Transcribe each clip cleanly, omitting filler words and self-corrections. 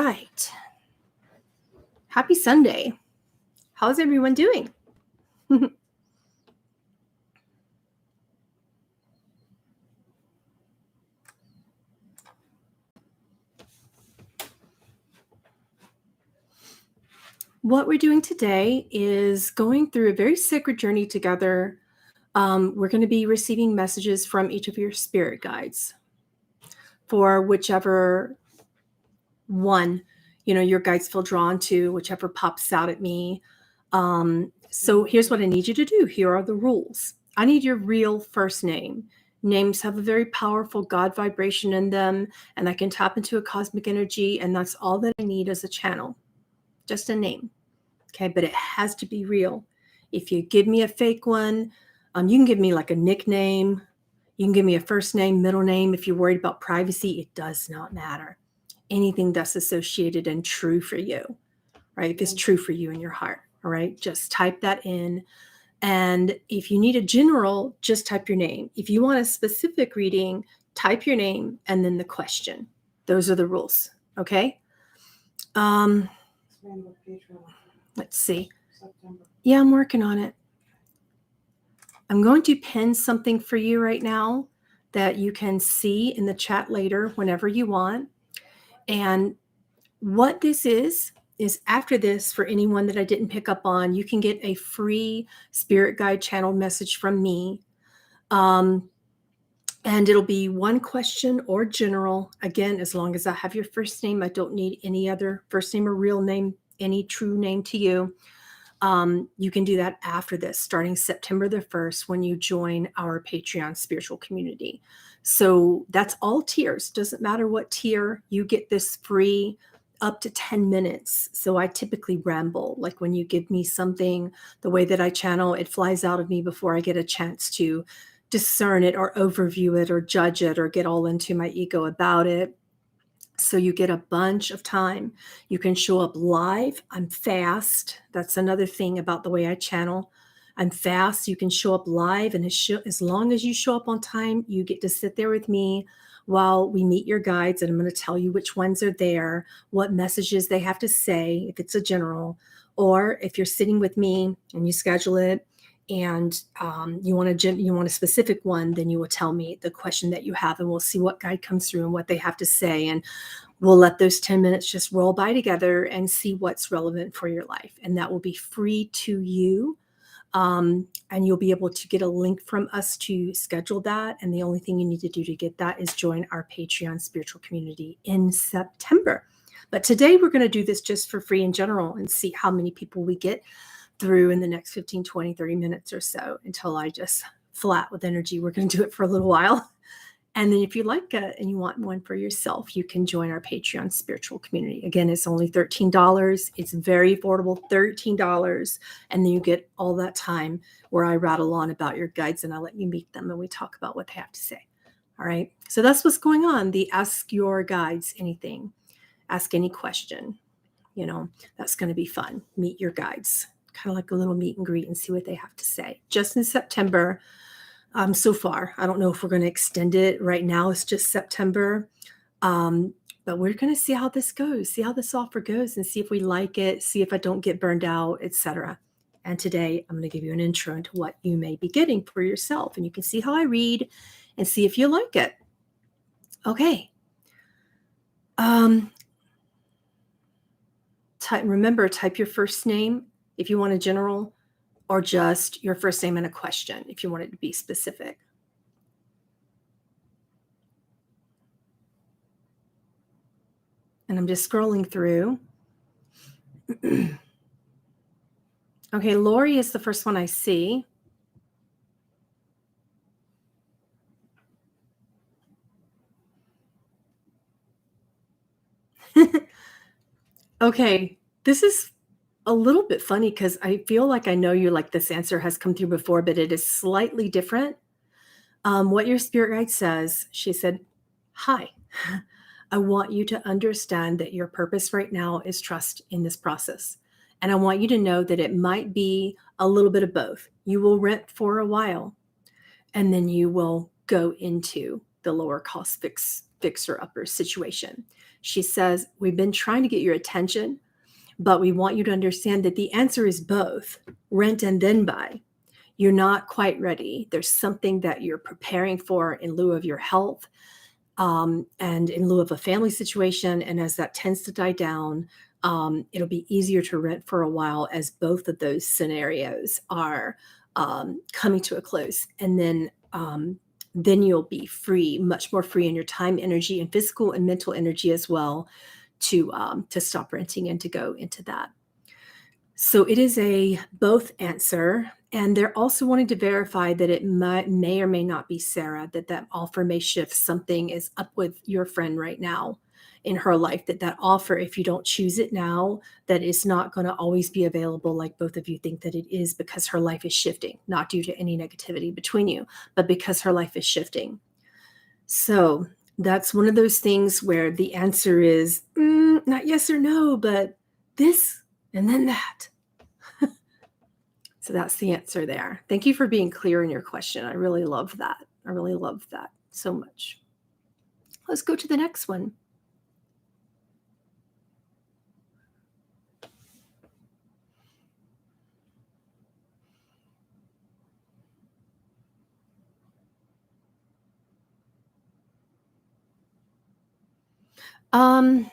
right. Happy Sunday. How's everyone doing? What we're doing today is going through a very sacred journey together. We're going to be receiving messages from each of your spirit guides for whichever one, your guides feel drawn to, whichever pops out at me. So here's what I need you to do. Here are the rules. I need your real first name. Names have a very powerful God vibration in them, and I can tap into a cosmic energy, and that's all that I need as a channel. Just a name. Okay, but it has to be real. If you give me a fake one, you can give me like a nickname. You can give me a first name, middle name. If you're worried about privacy, it does not matter. Anything that's associated and true for you, right? If it's true for you in your heart, all right? Just type that in. And if you need a general, just type your name. If you want a specific reading, type your name and then the question. Those are the rules, okay? Let's see. Yeah, I'm working on it. I'm going to pin something for you right now that you can see in the chat later whenever you want. And what this is after this, for anyone that I didn't pick up on, you can get a free spirit guide channel message from me. And it'll be one question or general. Again, as long as I have your first name, I don't need any other first name or real name, any true name to you. You can do that after this, starting September the 1st, when you join our Patreon spiritual community. So that's all tiers. Doesn't matter what tier, you get this free up to 10 minutes. So I typically ramble. Like when you give me something, the way that I channel, it flies out of me before I get a chance to discern it or overview it or judge it or get all into my ego about it. So you get a bunch of time. You can show up live. I'm fast. That's another thing about the way I channel. I'm fast. You can show up live. And as long as you show up on time, you get to sit there with me while we meet your guides. And I'm going to tell you which ones are there, what messages they have to say, if it's a general, or if you're sitting with me and you schedule it, and you want a specific one, then you will tell me the question that you have, and we'll see what guide comes through and what they have to say. And we'll let those 10 minutes just roll by together and see what's relevant for your life. And that will be free to you. And you'll be able to get a link from us to schedule that. And the only thing you need to do to get that is join our Patreon spiritual community in September. But today we're going to do this just for free in general and see how many people we get through in the next 15, 20, 30 minutes or so until I just flat with energy. We're going to do it for a little while. And then if you like it and you want one for yourself, you can join our Patreon spiritual community. Again, it's only $13. It's very affordable, $13. And then you get all that time where I rattle on about your guides and I let you meet them and we talk about what they have to say. All right. So that's what's going on. The Ask Your Guides Anything. Ask any question. That's going to be fun. Meet your guides. Kind of like a little meet and greet and see what they have to say. Just in September, so far. I don't know if we're going to extend it. Right now, it's just September. But we're going to see how this goes, see how this offer goes, and see if we like it, see if I don't get burned out, etc. And today, I'm going to give you an intro into what you may be getting for yourself. And you can see how I read and see if you like it. Okay. Remember, type your first name if you want a general, or just your first name and a question if you want it to be specific. And I'm just scrolling through. Okay, Lori is the first one I see. Okay, this is a little bit funny because I feel like I know you, like this answer has come through before, but it is slightly different. What your spirit guide says, she said, hi, I want you to understand that your purpose right now is trust in this process. And I want you to know that it might be a little bit of both. You will rent for a while, and then you will go into the lower cost fixer upper situation. She says, we've been trying to get your attention, but we want you to understand that the answer is both rent and then buy. You're not quite ready. There's something that you're preparing for in lieu of your health, and in lieu of a family situation. And as that tends to die down, it'll be easier to rent for a while as both of those scenarios are coming to a close. And then you'll be free, much more free in your time, energy, and physical and mental energy as well to stop renting and to go into that. So it is a both answer. And they're also wanting to verify that it may or may not be Sarah, that offer may shift. Something is up with your friend right now in her life, that offer, if you don't choose it now, that it's not going to always be available like both of you think that it is, because her life is shifting, not due to any negativity between you, but because her life is shifting. So that's one of those things where the answer is not yes or no, but this and then that. So that's the answer there. Thank you for being clear in your question. I really love that. I really love that so much. Let's go to the next one.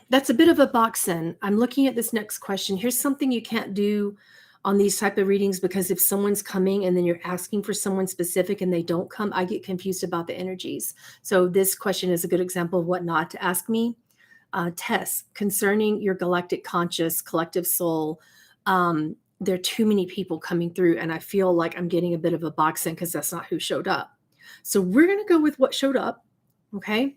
That's a bit of a box in. I'm looking at this next question. Here's something you can't do on these type of readings, because if someone's coming and then you're asking for someone specific and they don't come, I get confused about the energies. So this question is a good example of what not to ask me. Tess, concerning your galactic conscious collective soul, there are too many people coming through and I feel like I'm getting a bit of a box in because that's not who showed up. So we're going to go with what showed up. Okay.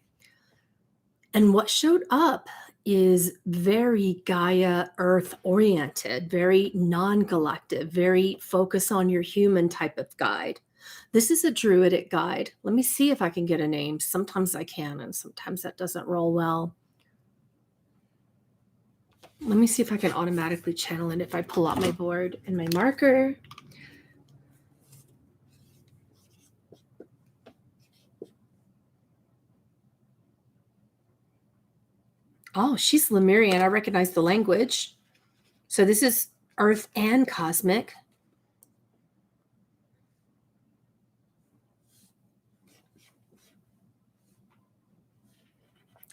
And what showed up is very Gaia Earth oriented, very non-galactic, very focus on your human type of guide. This is a druidic guide. Let me see if I can get a name. Sometimes I can, and sometimes that doesn't roll well. Let me see if I can automatically channel it if I pull out my board and my marker. Oh, she's Lemurian. I recognize the language. So this is Earth and cosmic.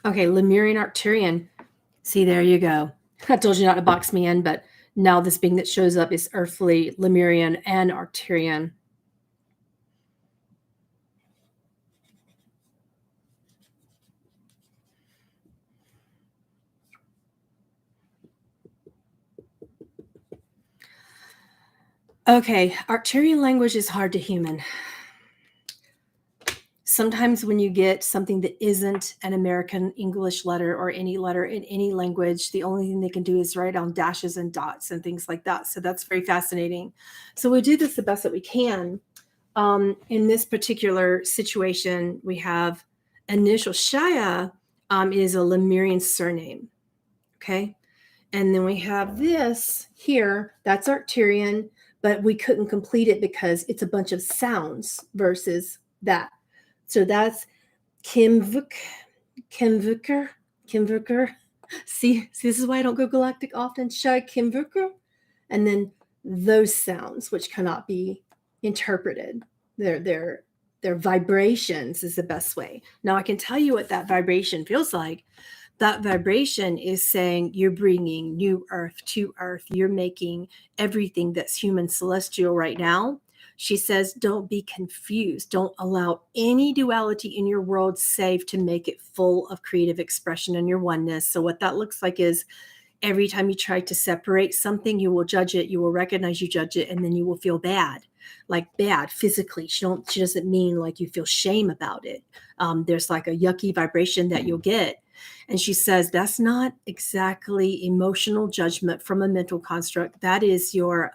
Okay, Lemurian Arcturian. See, there you go. I told you not to box me in, but now this being that shows up is earthly, Lemurian, and Arcturian. Okay, Arcturian language is hard to human. Sometimes when you get something that isn't an American English letter or any letter in any language, the only thing they can do is write down dashes and dots and things like that. So that's very fascinating. So we do this the best that we can. In this particular situation, we have initial Shaya is a Lemurian surname. Okay. And then we have this here, that's Arcturian, but we couldn't complete it because it's a bunch of sounds versus that. So that's Kimvuker. See, this is why I don't go galactic often. Shai Kimvuker. And then those sounds, which cannot be interpreted. Their vibrations is the best way. Now I can tell you what that vibration feels like. That vibration is saying you're bringing new earth to earth. You're making everything that's human celestial right now. She says, don't be confused. Don't allow any duality in your world save to make it full of creative expression and your oneness. So what that looks like is every time you try to separate something, you will judge it. You will recognize you judge it, and then you will feel bad, like bad physically. She doesn't mean like you feel shame about it. There's like a yucky vibration that you'll get. And she says, that's not exactly emotional judgment from a mental construct. That is your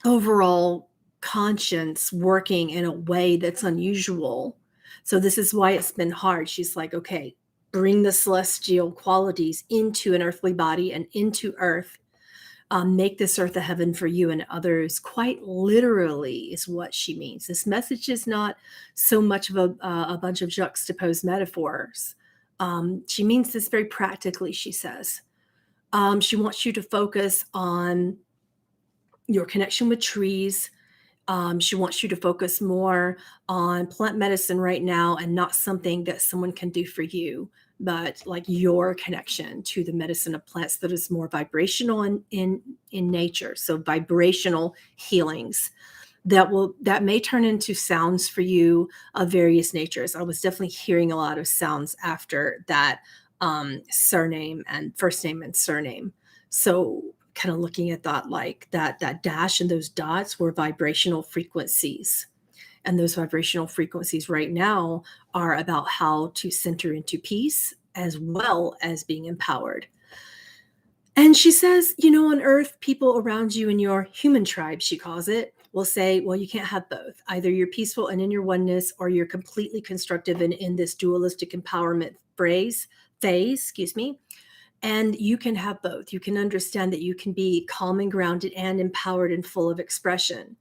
overall conscience working in a way that's unusual. So this is why it's been hard. She's like, okay, bring the celestial qualities into an earthly body and into earth. make this earth a heaven for you and others, quite literally, is what she means. This message is not so much of a bunch of juxtaposed metaphors. She means this very practically, she says. She wants you to focus on your connection with trees. She wants you to focus more on plant medicine right now and not something that someone can do for you, but like your connection to the medicine of plants that is more vibrational in nature. So vibrational healings that may turn into sounds for you of various natures. I was definitely hearing a lot of sounds after that surname and first name and surname. So kind of looking at that, like that dash and those dots were vibrational frequencies. And those vibrational frequencies right now are about how to center into peace as well as being empowered. And she says, on earth, people around you in your human tribe, she calls it, will say, well, you can't have both. Either you're peaceful and in your oneness, or you're completely constructive and in this dualistic empowerment phase, excuse me. And you can have both. You can understand that you can be calm and grounded and empowered and full of expression.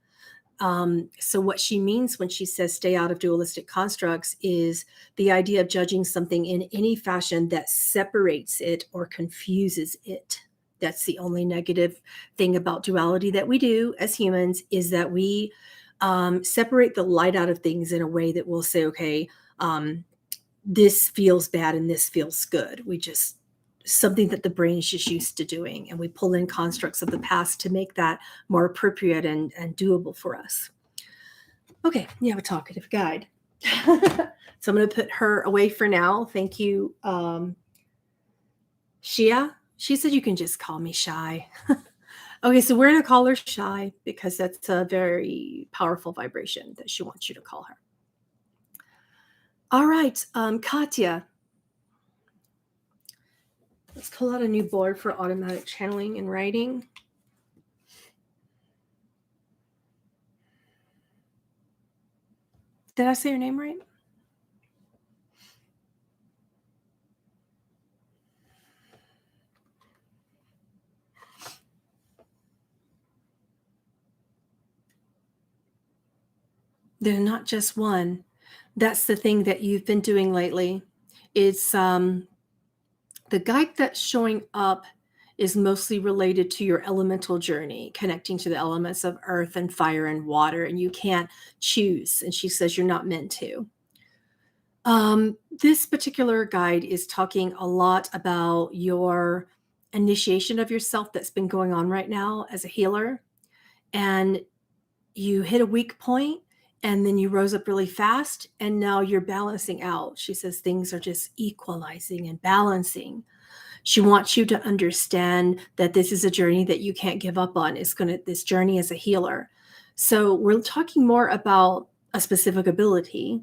So what she means when she says stay out of dualistic constructs is the idea of judging something in any fashion that separates it or confuses it. That's the only negative thing about duality that we do as humans, is that we separate the light out of things in a way that we'll say, okay, this feels bad and this feels good. Something that the brain is just used to doing. And we pull in constructs of the past to make that more appropriate and doable for us. Okay, you have a talkative guide. So I'm going to put her away for now. Thank you, Shia. She said you can just call me Shy. Okay, so we're going to call her Shy because that's a very powerful vibration that she wants you to call her. All right, Katya. Let's pull out a new board for automatic channeling and writing. Did I say your name right? They're not just one. That's the thing that you've been doing lately. It's the guide that's showing up is mostly related to your elemental journey, connecting to the elements of earth and fire and water, and you can't choose. And she says you're not meant to. This particular guide is talking a lot about your initiation of yourself that's been going on right now as a healer. And you hit a weak point and then you rose up really fast and now you're balancing out. She says things are just equalizing and balancing. She wants you to understand that this is a journey that you can't give up on. This journey as a healer. So we're talking more about a specific ability.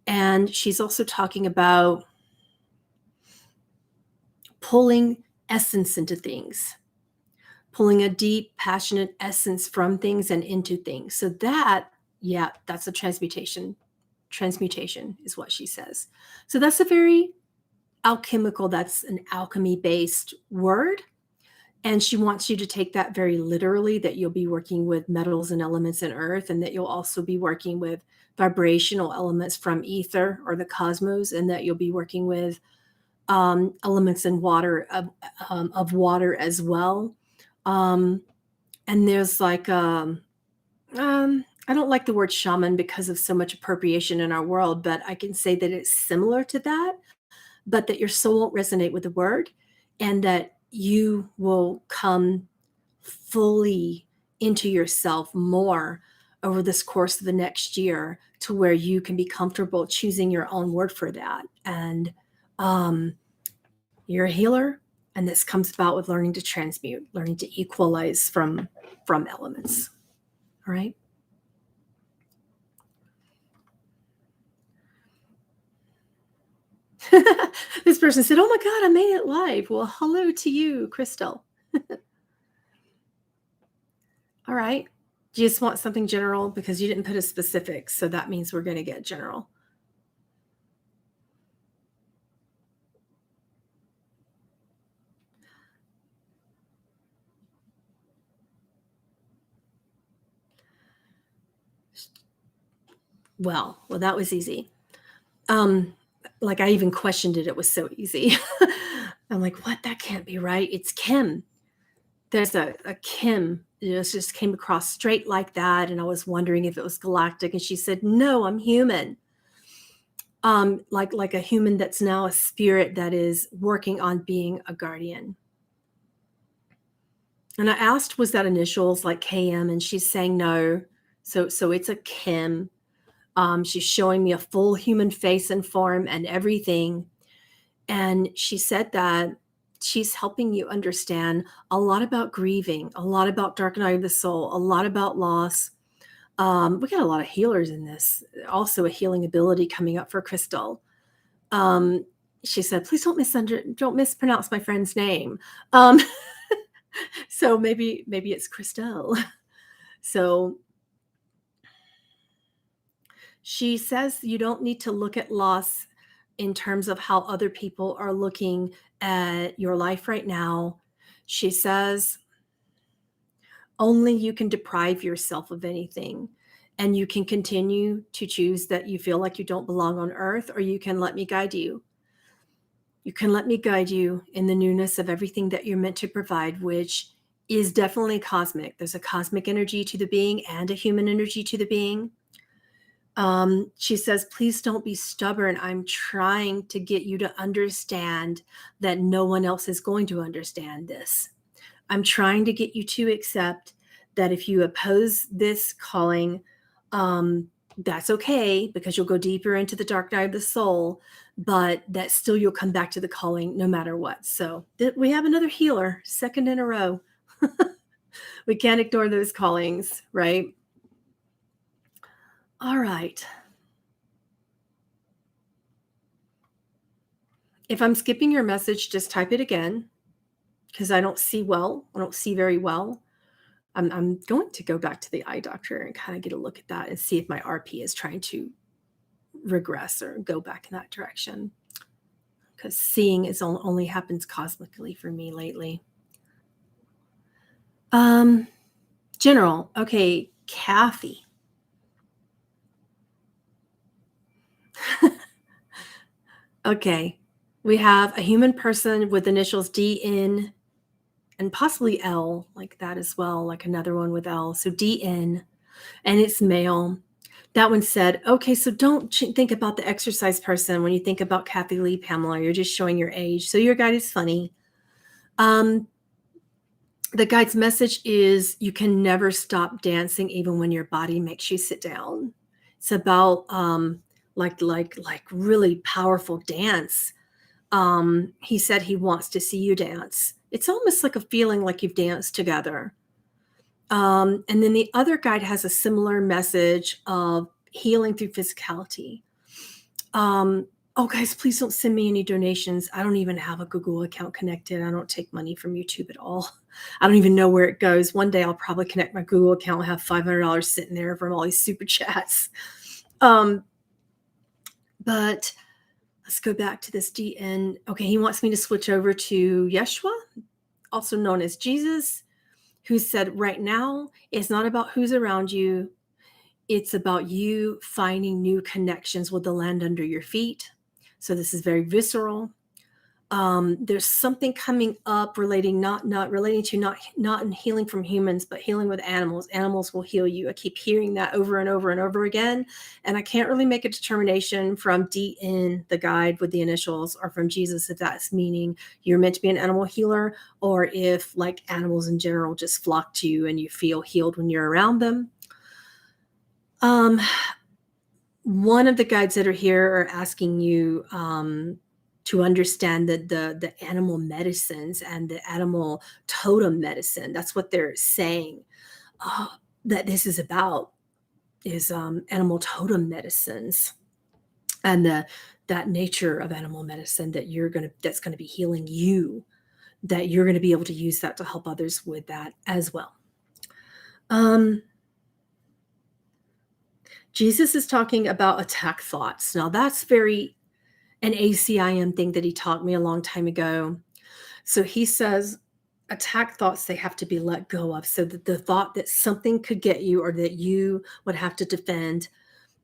And she's also talking about pulling essence into things, pulling a deep, passionate essence from things and into things. So that's a transmutation. Transmutation is what she says. So that's a very alchemical, that's an alchemy-based word. And she wants you to take that very literally, that you'll be working with metals and elements in earth, and that you'll also be working with vibrational elements from ether or the cosmos, and that you'll be working with elements in water of water as well. And there's like I don't like the word shaman because of so much appropriation in our world, but I can say that it's similar to that, but that your soul won't resonate with the word, and that you will come fully into yourself more over this course of the next year, to where you can be comfortable choosing your own word for that. And you're a healer, and this comes about with learning to transmute, learning to equalize from elements. All right. This person said, oh my God, I made it live. Well, hello to you, Crystal. All right. Do you just want something general? Because you didn't put a specific. So that means we're going to get general. Well, that was easy. Like I even questioned it. It was so easy. I'm like, what? That can't be right. It's Kim. There's a Kim. It just came across straight like that. And I was wondering if it was galactic. And she said, no, I'm human. Like a human that's now a spirit that is working on being a guardian. And I asked, was that initials like KM? And she's saying no. So it's a Kim. She's showing me a full human face and form and everything. And she said that she's helping you understand a lot about grieving, a lot about dark night of the soul, a lot about loss. We got a lot of healers in this. Also, a healing ability coming up for Crystal. She said, "Please don't mispronounce my friend's name." Um, so maybe it's Christelle. So she says you don't need to look at loss in terms of how other people are looking at your life right now. She says only you can deprive yourself of anything. And you can continue to choose that you feel like you don't belong on earth, or you can let me guide you. You can let me guide you in the newness of everything that you're meant to provide, which is definitely cosmic. There's a cosmic energy to the being and a human energy to the being. She says, please don't be stubborn. I'm trying to get you to understand that no one else is going to understand this. I'm trying to get you to accept that if you oppose this calling, that's okay, because you'll go deeper into the dark night of the soul, but that still you'll come back to the calling no matter what. So we have another healer, second in a row. We can't ignore those callings, right? All right. If I'm skipping your message, just type it again, because I don't see well. I don't see very well. I'm going to go back to the eye doctor and kind of get a look at that and see if my RP is trying to regress or go back in that direction, because seeing is only happens cosmically for me lately. General. Okay. Kathy. Okay. We have a human person with initials DN and possibly L, like that as well, like another one with L. So DN, and it's male. That one said, okay, so don't think about the exercise person when you think about Kathy Lee, Pamela. You're just showing your age. So your guide is funny. The guide's message is you can never stop dancing even when your body makes you sit down. It's about like really powerful dance. He said he wants to see you dance. It's almost like a feeling like you've danced together. And then the other guide has a similar message of healing through physicality. Oh, guys, please don't send me any donations. I don't even have a Google account connected. I don't take money from YouTube at all. I don't even know where it goes. One day I'll probably connect my Google account and have $500 sitting there from all these super chats. But let's go back to this DN. Okay, he wants me to switch over to Yeshua, also known as Jesus, who said right now it's not about who's around you. It's about you finding new connections with the land under your feet. So this is very visceral. There's something coming up relating not relating to not in healing from humans, but healing with animals. Animals will heal you. I keep hearing that over and over and over again, and I can't really make a determination from DN, the guide with the initials, or from Jesus if that's meaning you're meant to be an animal healer, or if like animals in general just flock to you and you feel healed when you're around them. One of the guides that are here are asking you to understand that the animal medicines and the animal totem medicine, that's what they're saying that this is about, is animal totem medicines and that nature of animal medicine that's going to be healing you, that you're going to be able to use that to help others with that as well. Jesus is talking about attack thoughts. Now that's very an ACIM thing that he taught me a long time ago. So he says attack thoughts, they have to be let go of. So that the thought that something could get you or that you would have to defend,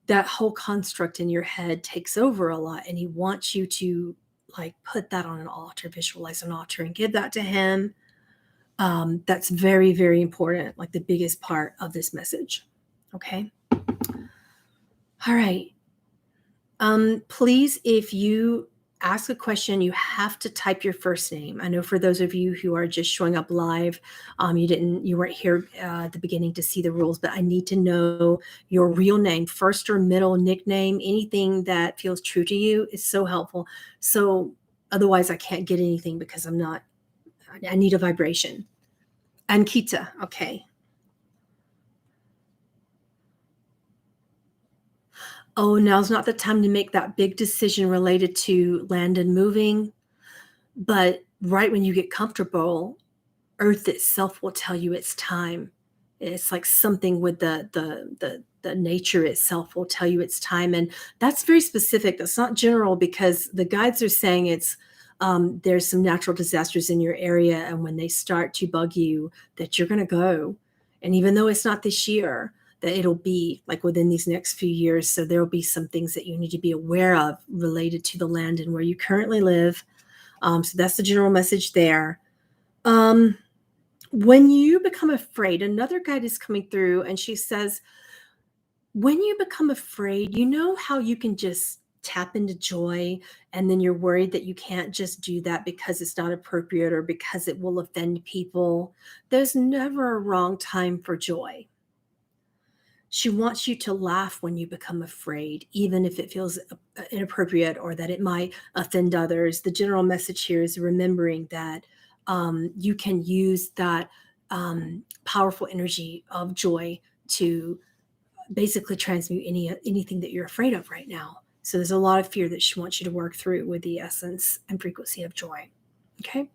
that whole construct in your head takes over a lot, and he wants you to like put that on an altar, visualize an altar, and give that to him. That's very, very important, like the biggest part of this message. Okay. All right. Please, if you ask a question, you have to type your first name. I know for those of you who are just showing up live, you weren't here at the beginning to see the rules, but I need to know your real name, first or middle, nickname, anything that feels true to you is so helpful. So otherwise I can't get anything because I need a vibration. Ankita, okay. Oh, now's not the time to make that big decision related to land and moving. But right when you get comfortable, Earth itself will tell you it's time. It's like something with the nature itself will tell you it's time. And that's very specific. That's not general, because the guides are saying there's some natural disasters in your area. And when they start to bug you, that you're going to go. And even though it's not this year, that it'll be like within these next few years. So there will be some things that you need to be aware of related to the land and where you currently live. So that's the general message there. When you become afraid, another guide is coming through, and she says, when you become afraid, you know how you can just tap into joy, and then you're worried that you can't just do that because it's not appropriate or because it will offend people. There's never a wrong time for joy. She wants you to laugh when you become afraid, even if it feels inappropriate or that it might offend others. The general message here is remembering that you can use that powerful energy of joy to basically transmute anything that you're afraid of right now. So there's a lot of fear that she wants you to work through with the essence and frequency of joy. Okay.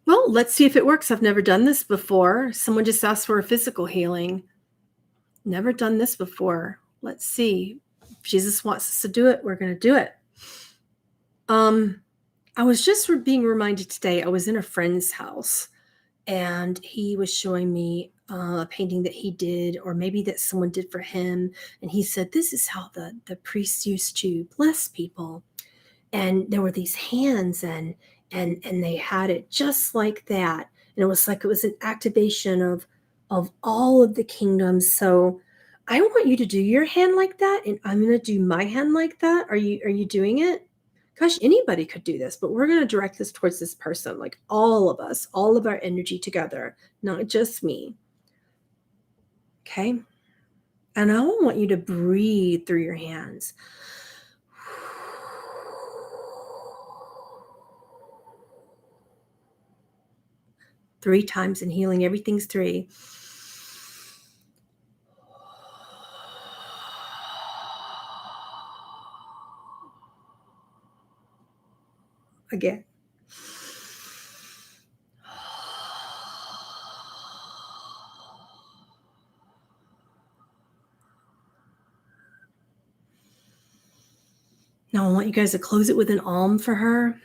Well, let's see if it works. I've never done this before. Someone just asked for a physical healing. Never done this before. Let's see. If Jesus wants us to do it, we're going to do it. I was just being reminded today, I was in a friend's house, and he was showing me a painting that he did, or maybe that someone did for him. And he said, this is how the priests used to bless people. And there were these hands, and they had it just like that. And it was like it was an activation of all of the kingdoms. So I want you to do your hand like that, and I'm going to do my hand like that. Are you doing it? Gosh, anybody could do this, but we're going to direct this towards this person, like all of us, all of our energy together, not just me. Okay? And I want you to breathe through your hands. 3 times in healing. Everything's 3. Again. Now I want you guys to close it with an for her.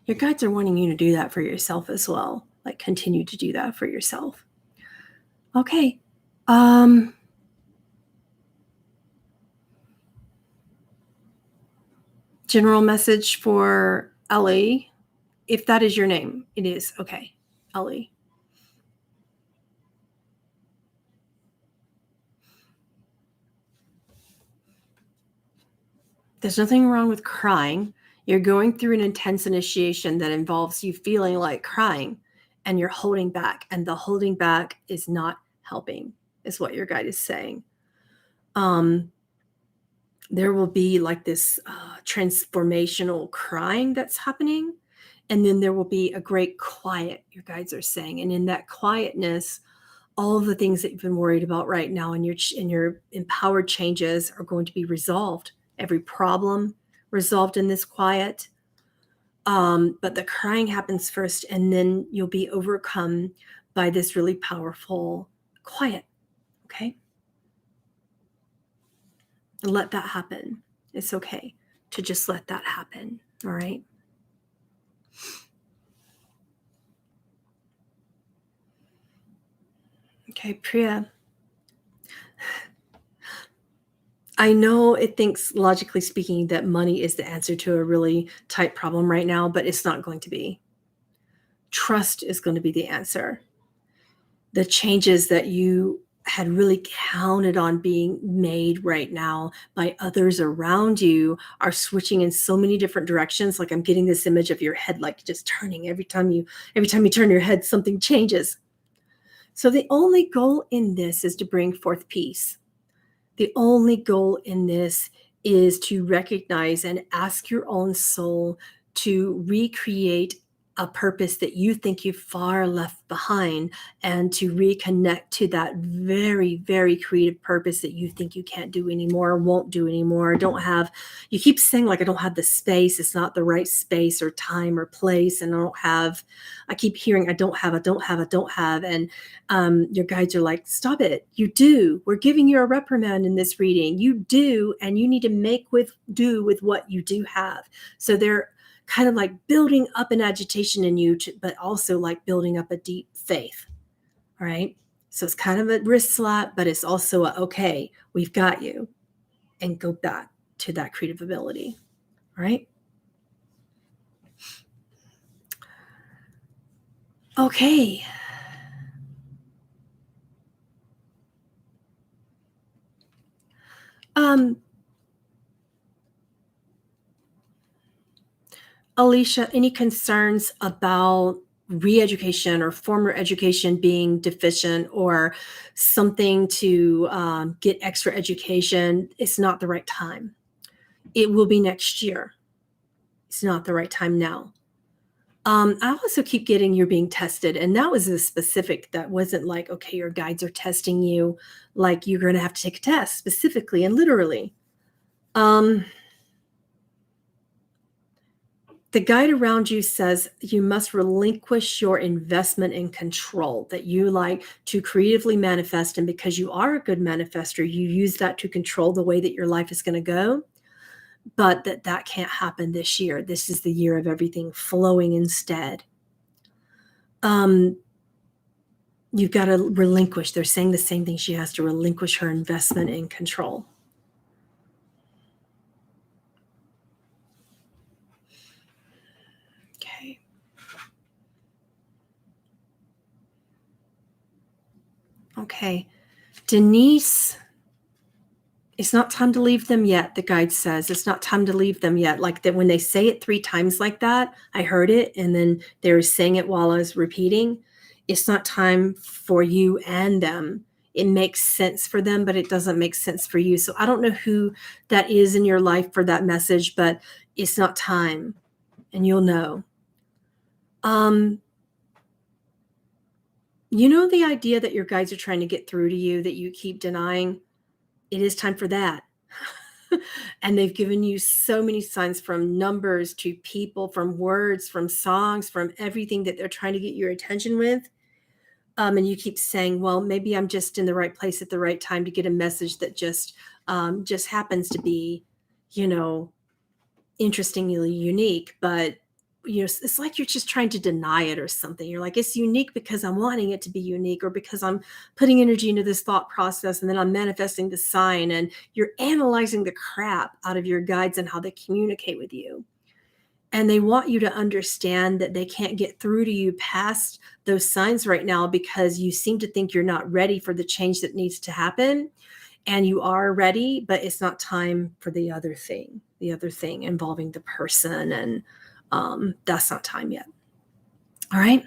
Your guides are wanting you to do that for yourself as well. Like, continue to do that for yourself. Okay. General message for Ellie. If that is your name, it is. Okay. Ellie. There's nothing wrong with crying. You're going through an intense initiation that involves you feeling like crying, and you're holding back, and the holding back is not helping, is what your guide is saying. There will be like this transformational crying that's happening, and then there will be a great quiet, your guides are saying. And in that quietness, all of the things that you've been worried about right now and your empowered changes are going to be resolved. Every problem resolved in this quiet. But the crying happens first, and then you'll be overcome by this really powerful quiet. Okay? And let that happen. It's okay to just let that happen. All right? Okay, Priya. I know it thinks, logically speaking, that money is the answer to a really tight problem right now, but it's not going to be. Trust is going to be the answer. The changes that you had really counted on being made right now by others around you are switching in so many different directions. Like I'm getting this image of your head like just turning every time you turn your head, something changes. So the only goal in this is to bring forth peace. The only goal in this is to recognize and ask your own soul to recreate a purpose that you think you've far left behind, and to reconnect to that very, very creative purpose that you think you can't do anymore, won't do anymore, don't have. You keep saying, like, I don't have the space. It's not the right space or time or place. And I keep hearing, I don't have. And your guides are like, stop it. You do. We're giving you a reprimand in this reading. You do, and you need to make do with what you do have. So they're kind of like building up an agitation in you, but also like building up a deep faith. All right. So it's kind of a wrist slap, but it's also okay, we've got you, and go back to that creative ability. All right. Okay. Alicia, any concerns about re-education or former education being deficient, or something to get extra education? It's not the right time. It will be next year. It's not the right time now. I also keep getting you're being tested, and that was a specific, that wasn't like, okay, your guides are testing you, like you're going to have to take a test specifically and literally. The guide around you says you must relinquish your investment in control that you like to creatively manifest. And because you are a good manifester, you use that to control the way that your life is going to go. But that can't happen this year. This is the year of everything flowing instead. You've got to relinquish. They're saying the same thing. She has to relinquish her investment in control. Okay. Okay. Denise, it's not time to leave them yet. The guide says it's not time to leave them yet. Like that, when they say it 3 times like that, I heard it, and then they were saying it while I was repeating. It's not time for you and them. It makes sense for them, but it doesn't make sense for you. So I don't know who that is in your life for that message, but it's not time, and you'll know. You know, the idea that your guides are trying to get through to you that you keep denying, it is time for that. And they've given you so many signs, from numbers to people, from words, from songs, from everything that they're trying to get your attention with. And you keep saying, well, maybe I'm just in the right place at the right time to get a message that just happens to be, interestingly unique. But it's like you're just trying to deny it or something. You're like, it's unique because I'm wanting it to be unique, or because I'm putting energy into this thought process, and then I'm manifesting the sign, and you're analyzing the crap out of your guides and how they communicate with you. And they want you to understand that they can't get through to you past those signs right now, because you seem to think you're not ready for the change that needs to happen. And you are ready, but it's not time for the other thing involving the person. And that's not time yet. All right.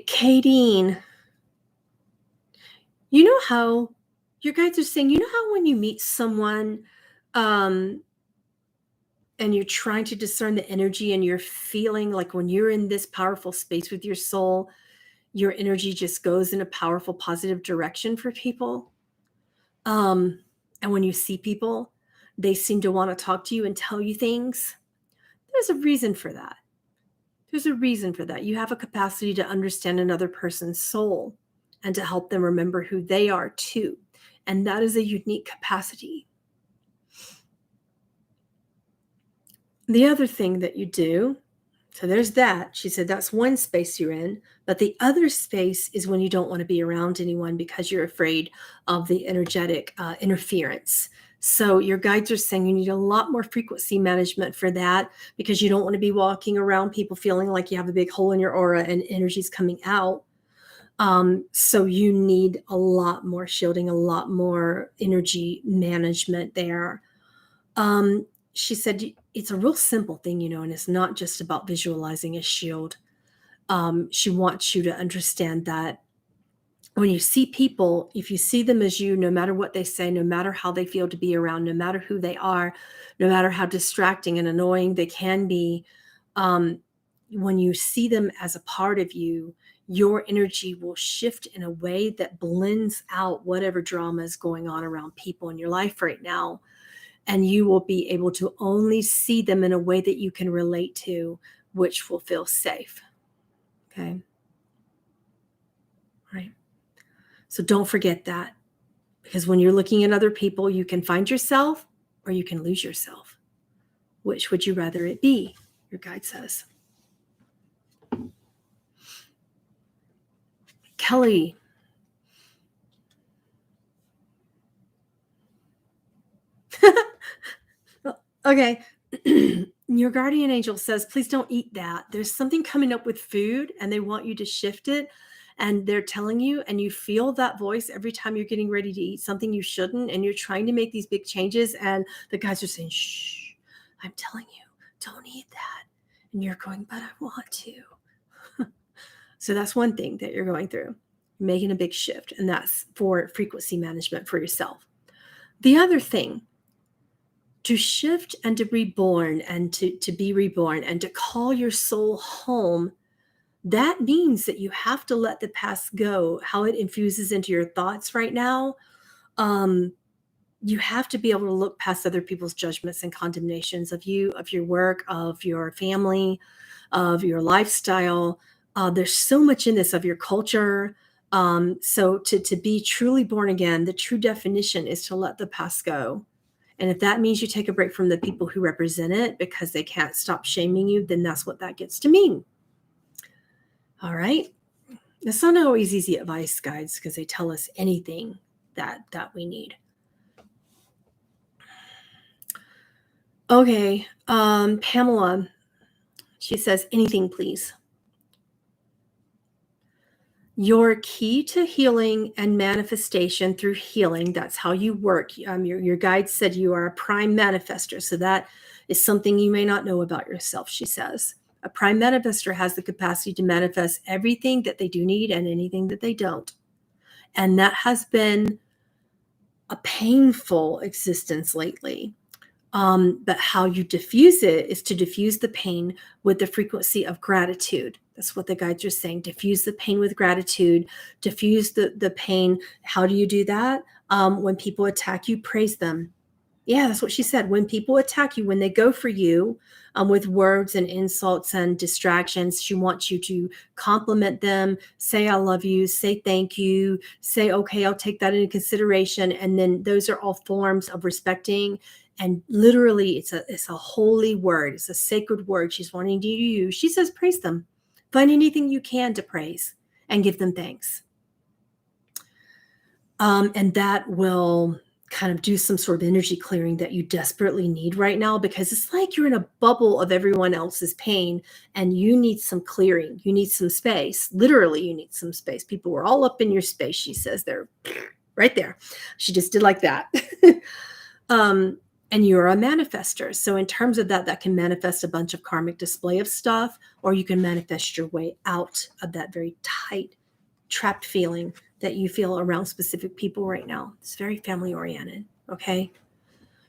Kadeen, you know how your guides are saying, how when you meet someone, and you're trying to discern the energy, and you're feeling like when you're in this powerful space with your soul, your energy just goes in a powerful, positive direction for people. And when you see people, they seem to want to talk to you and tell you things. There's a reason for that. There's a reason for that. You have a capacity to understand another person's soul and to help them remember who they are too. And that is a unique capacity. The other thing that you do, so there's that. She said that's one space you're in. But the other space is when you don't want to be around anyone because you're afraid of the energetic interference. So your guides are saying you need a lot more frequency management for that, because you don't want to be walking around people feeling like you have a big hole in your aura and energy's coming out. So you need a lot more shielding, a lot more energy management there. She said it's a real simple thing, and it's not just about visualizing a shield. She wants you to understand that when you see people, if you see them as you, no matter what they say, no matter how they feel to be around, no matter who they are, no matter how distracting and annoying they can be, when you see them as a part of you, your energy will shift in a way that blends out whatever drama is going on around people in your life right now. And you will be able to only see them in a way that you can relate to, which will feel safe. Okay. Right. So don't forget that, because when you're looking at other people, you can find yourself or you can lose yourself. Which would you rather it be? Your guide says. Kelly. Okay. Your guardian angel says, please don't eat that. There's something coming up with food and they want you to shift it. And they're telling you, and you feel that voice every time you're getting ready to eat something you shouldn't. And you're trying to make these big changes. And the guys are saying, shh, I'm telling you, don't eat that. And you're going, but I want to. So that's one thing that you're going through, making a big shift. And that's for frequency management for yourself. The other thing, to shift and to be reborn and to be reborn and to call your soul home, that means that you have to let the past go, how it infuses into your thoughts right now. You have to be able to look past other people's judgments and condemnations of you, of your work, of your family, of your lifestyle. There's so much in this, of your culture. So to be truly born again, the true definition is to let the past go. And if that means you take a break from the people who represent it because they can't stop shaming you, then that's what that gets to mean. All right. It's not always easy advice, guides, because they tell us anything that we need. Okay. Pamela, she says, anything, please. Your key to healing and manifestation through healing, that's how you work. Your guide said you are a prime manifester. So that is something you may not know about yourself, she says. A prime manifester has the capacity to manifest everything that they do need and anything that they don't. And that has been a painful existence lately. But how you diffuse it is to diffuse the pain with the frequency of gratitude. That's what the guides are saying. Diffuse the pain with gratitude. Diffuse the pain. How do you do that? When people attack you, praise them. Yeah, that's what she said. When people attack you, when they go for you with words and insults and distractions, she wants you to compliment them, say, I love you, say, thank you, say, okay, I'll take that into consideration. And then those are all forms of respecting. And literally, it's a holy word. It's a sacred word she's wanting you to use. She says, praise them. Find anything you can to praise and give them thanks. And that will kind of do some sort of energy clearing that you desperately need right now, because it's like you're in a bubble of everyone else's pain and you need some clearing. You need some space. Literally, you need some space. People were all up in your space, she says. They're right there. She just did like that. And you're a manifester. So in terms of that, that can manifest a bunch of karmic display of stuff, or you can manifest your way out of that very tight, trapped feeling that you feel around specific people right now. It's very family oriented. Okay.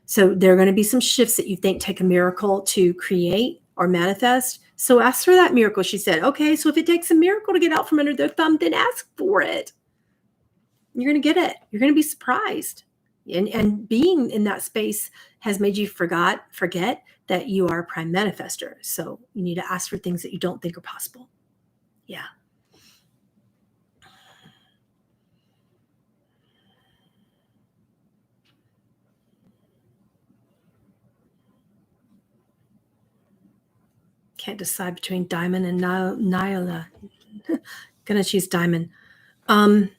So there are going to be some shifts that you think take a miracle to create or manifest. So ask for that miracle. She said, okay, so if it takes a miracle to get out from under their thumb, then ask for it. You're going to get it. You're going to be surprised. And being in that space has made you forget that you are a prime manifester. So you need to ask for things that you don't think are possible. Yeah. Can't decide between Diamond and Nyla. Gonna choose Diamond. How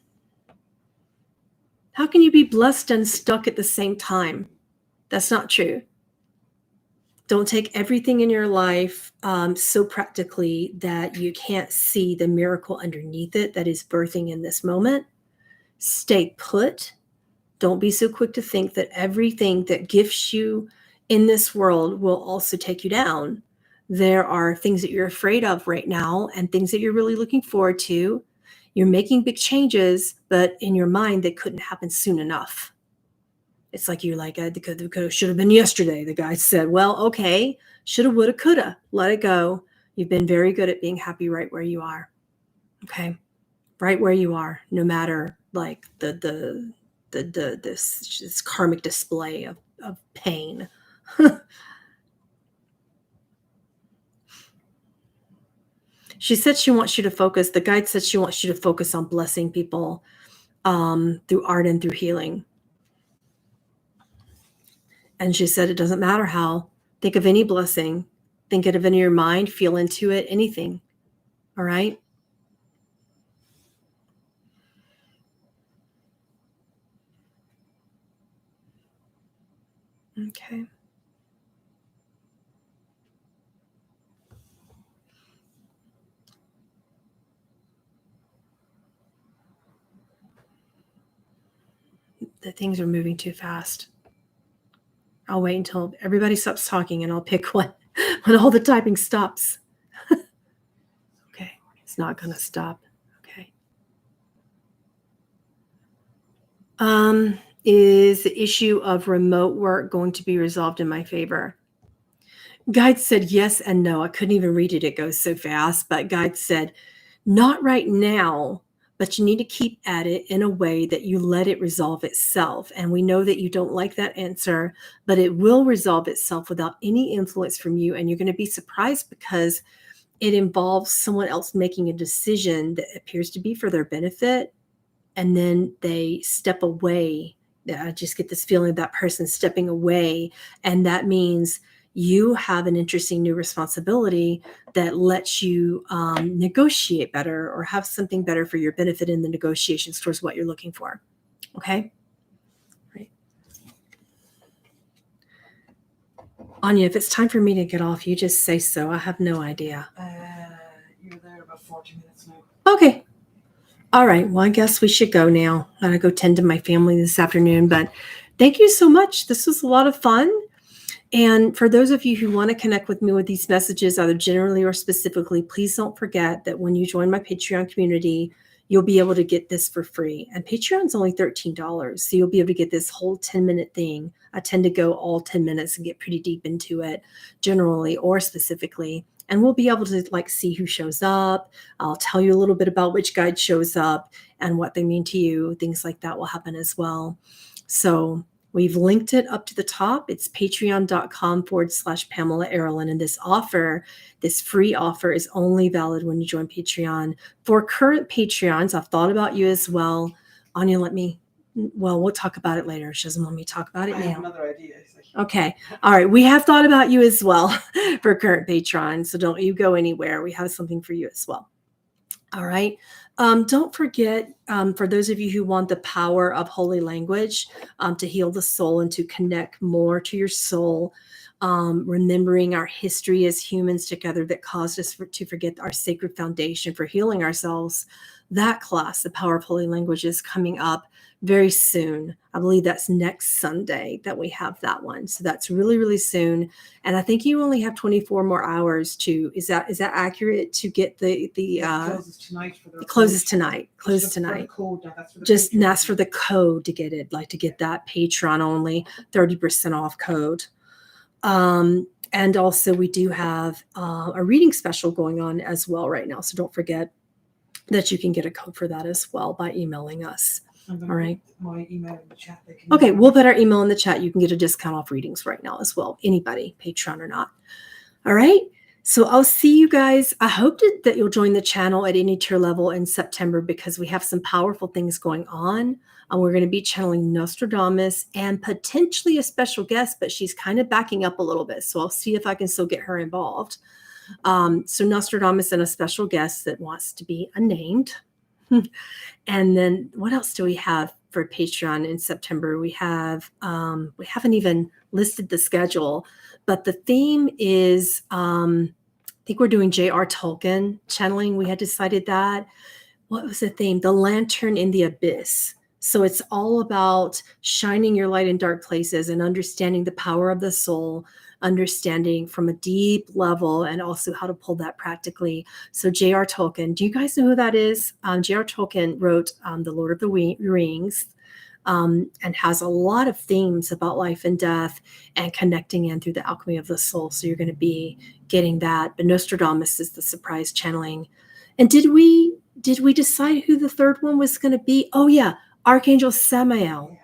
can you be blessed and stuck at the same time? That's not true. Don't take everything in your life so practically that you can't see the miracle underneath it that is birthing in this moment. Stay put. Don't be so quick to think that everything that gifts you in this world will also take you down. There are things that you're afraid of right now and things that you're really looking forward to. You're making big changes, but in your mind, they couldn't happen soon enough. It's like you're like, it could should have been yesterday. The guy said, well, okay, shoulda, woulda, coulda. Let it go. You've been very good at being happy right where you are. Okay. Right where you are, no matter like this karmic display of pain. She said she wants you to focus. The guide said she wants you to focus on blessing people through art and through healing. And she said, it doesn't matter how. Think of any blessing. Think it of in your mind. Feel into it. Anything. All right? Okay. The things are moving too fast. I'll wait until everybody stops talking and I'll pick when all the typing stops. Okay. It's not going to stop. Okay. Is the issue of remote work going to be resolved in my favor? Guide said yes and no. I couldn't even read it. It goes so fast. But Guide said, not right now, but you need to keep at it in a way that you let it resolve itself. And we know that you don't like that answer, but it will resolve itself without any influence from you. And you're going to be surprised because it involves someone else making a decision that appears to be for their benefit. And then they step away. I just get this feeling of that person stepping away. And that means you have an interesting new responsibility that lets you negotiate better or have something better for your benefit in the negotiations towards what you're looking for. Okay? Right. Anya, if it's time for me to get off, you just say so. I have no idea. You're there about 40 minutes now. Okay. All right. Well, I guess we should go now. I gotta go tend to my family this afternoon, but thank you so much. This was a lot of fun. And for those of you who want to connect with me with these messages, either generally or specifically, please don't forget that when you join my Patreon community, you'll be able to get this for free. And Patreon's only $13. So you'll be able to get this whole 10-minute thing. I tend to go all 10 minutes and get pretty deep into it, generally or specifically. And we'll be able to like see who shows up. I'll tell you a little bit about which guide shows up and what they mean to you. Things like that will happen as well. So we've linked it up to the top. It's patreon.com/Pamela Aaralyn. And this free offer is only valid when you join Patreon. For current Patreons, I've thought about you as well. Anya, we'll talk about it later. She doesn't want me to talk about it now. I have another idea. Okay. All right. We have thought about you as well for current patrons. So don't you go anywhere. We have something for you as well. All right. Don't forget, for those of you who want the power of holy language to heal the soul and to connect more to your soul, remembering our history as humans together that caused us to forget our sacred foundation for healing ourselves, that class, the power of holy language, is coming up very soon. I believe that's next Sunday that we have that one. So that's really, really soon. And I think you only have 24 more hours to, is that accurate, to get the It closes tonight. It closes tonight. Closes tonight. Just ask for the code to get it, like to get that Patreon only 30% off code. And also we do have a reading special going on as well right now. So don't forget that you can get a code for that as well by emailing us. I'm gonna All right. put my email in the chat. They can Okay, email we'll me. put our email in the chat. You can get a discount off readings right now as well. Anybody, Patreon or not. All right. So I'll see you guys. I hope that you'll join the channel at any tier level in September because we have some powerful things going on. We're going to be channeling Nostradamus and potentially a special guest, but she's kind of backing up a little bit. So I'll see if I can still get her involved. So Nostradamus and a special guest that wants to be unnamed. And then what else do we have for Patreon in September? We haven't even listed the schedule, but the theme is, I think we're doing J.R. Tolkien channeling. We had decided that. What was the theme? The Lantern in the Abyss. So it's all about shining your light in dark places and understanding the power of the soul, understanding from a deep level, and also how to pull that practically. So J.R. Tolkien, do you guys know who that is? J.R. Tolkien wrote The Lord of the Rings and has a lot of themes about life and death and connecting in through the alchemy of the soul. So you're going to be getting that. But Nostradamus is the surprise channeling. And did we decide who the third one was going to be? Oh yeah, Archangel Samael,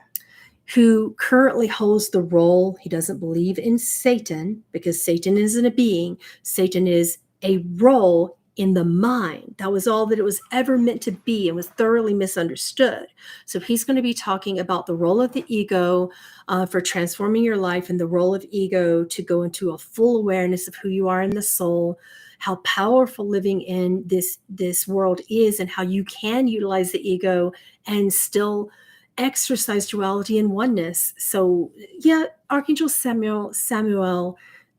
who currently holds the role. He doesn't believe in Satan because Satan isn't a being. Satan is a role in the mind. That was all that it was ever meant to be and was thoroughly misunderstood. So he's going to be talking about the role of the ego for transforming your life and the role of ego to go into a full awareness of who you are in the soul, how powerful living in this world is, and how you can utilize the ego and still exercise duality and oneness. So yeah, Archangel Samuel,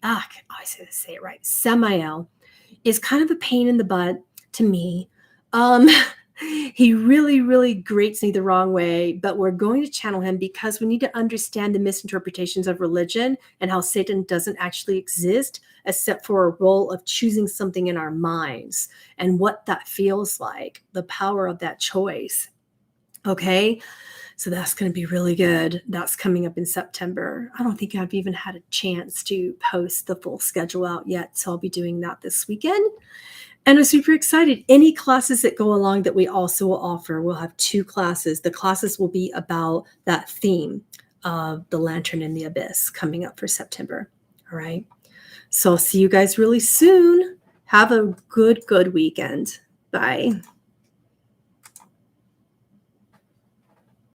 I always say it right, Samael, is kind of a pain in the butt to me. He really, really grates me the wrong way, but we're going to channel him because we need to understand the misinterpretations of religion and how Satan doesn't actually exist except for a role of choosing something in our minds and what that feels like, the power of that choice. Okay. So that's going to be really good. That's coming up in September. I don't think I've even had a chance to post the full schedule out yet. So I'll be doing that this weekend. And I'm super excited. Any classes that go along that we also will offer, we'll have 2 classes. The classes will be about that theme of the Lantern in the Abyss coming up for September. All right. So I'll see you guys really soon. Have a good weekend. Bye.